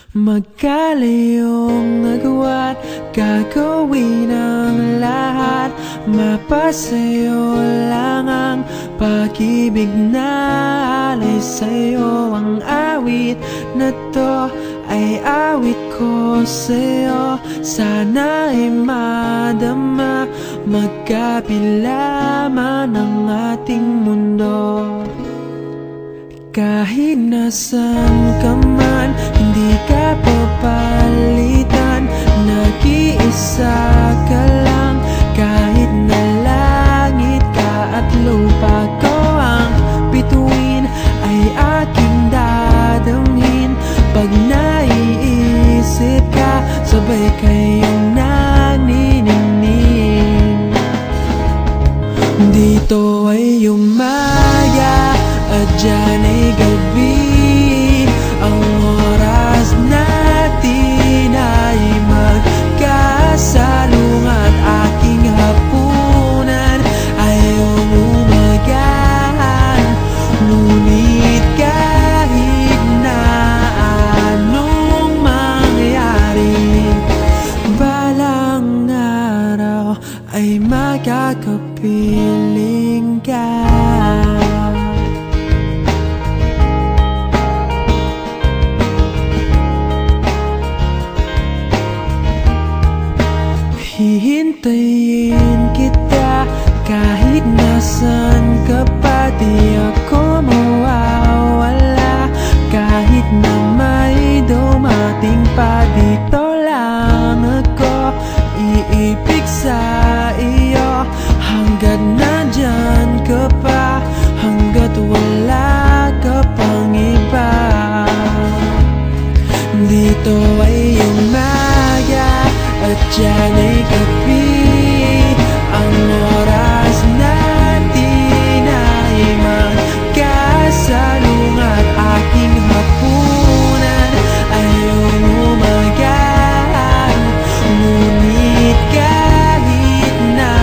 Magkalayong nagawa't gagawin ang lahat. Mapasayo lang ang pag-ibig na alay sa'yo. Ang awit na to ay awit ko sa'yo. Sana ay madama, magkapila man ang ating mundo. Kahit nasan ka man, hindi ka papalitan. Nag-iisa ka lang, kahit na langit ka at lupa ko ang bituin, ay aking dadamhin. Pag naiisip ka, sabay kayong naniningning. Dito ay umaga at dyan ay gabi. Ang oras natin ay magkasalungat. Aking hapunan ay umagahan. Ngunit kahit na anong mangyari, balang araw ay makakapiling ka. Hihintayin kita kahit nasan ka pa. Di ako mawawala kahit na may dumating pa. Dito lang ako iibig sa iyo hanggat nandyan ka pa, hanggat wala ka pang iba. Dito ay umaga at dyan ay gabi. Ang oras natin ay magkasalungat. Aking hapunan ay umagahan. Ngunit kahit na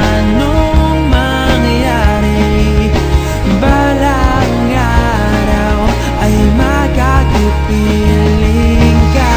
anong mangyari, balang araw ay makakapiling ka.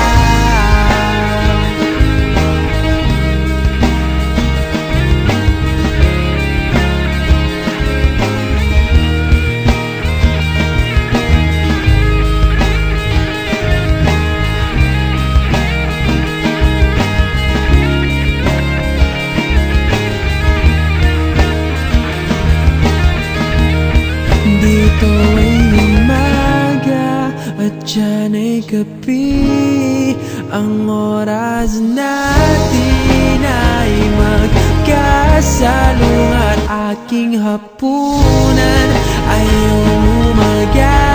Dito ay umaga at dyan ay gabi. Ang oras natin ay magkasalungat. Aking hapunan ay umaga.